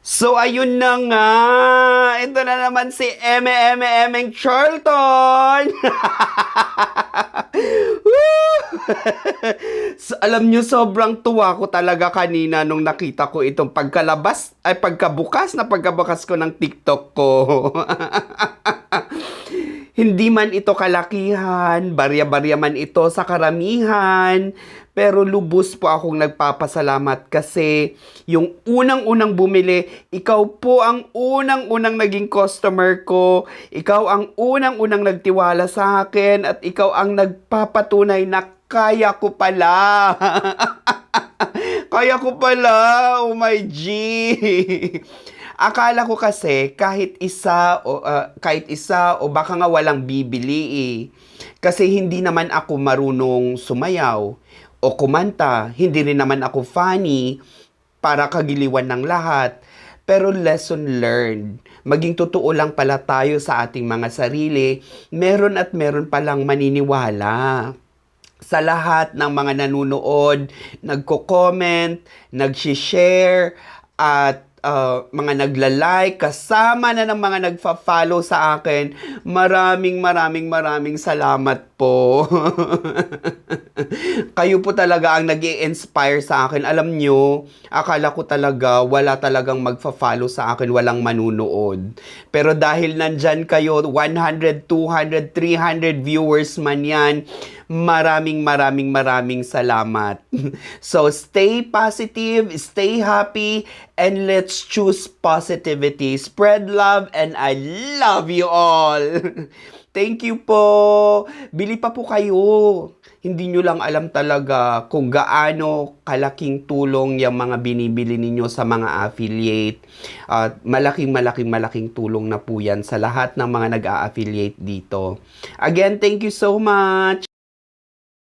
So, ayun na nga. Ito na naman si Emeng Charlton. Woo! So, alam nyo, sobrang tuwa ko talaga kanina nung nakita ko itong pagkabukas ko ng TikTok ko. Hindi man ito kalakihan, barya-barya man ito sa karamihan, pero lubos po akong nagpapasalamat kasi yung unang-unang bumili, ikaw po ang unang-unang naging customer ko, ikaw ang unang-unang nagtiwala sa akin, at ikaw ang nagpapatunay na kaya ko pala. Kaya ko pala, oh my G. Akala ko kasi kahit isa o baka nga walang bibili eh. Kasi hindi naman ako marunong sumayaw o kumanta, hindi rin naman ako funny para kagiliwan ng lahat. Pero lesson learned. Maging totoo lang pala tayo sa ating mga sarili. Meron at meron palang maniniwala sa lahat ng mga nanonood, nagko-comment, nag-share, at mga nagla-like, kasama na ng mga nagfa-follow sa akin. Maraming salamat po. Kayo po talaga ang nag-i-inspire sa akin. Alam nyo, akala ko talaga wala talagang magfa-follow sa akin, walang manunood. Pero dahil nandyan kayo, 100, 200, 300 viewers man yan, maraming salamat. So, stay positive, stay happy, and let's choose positivity. Spread love, and I love you all. Thank you po. Bili pa po kayo. Hindi nyo lang alam talaga kung gaano kalaking tulong yung mga binibili ninyo sa mga affiliate. At malaking tulong na po yan sa lahat ng mga nag-a-affiliate dito. Again, thank you so much.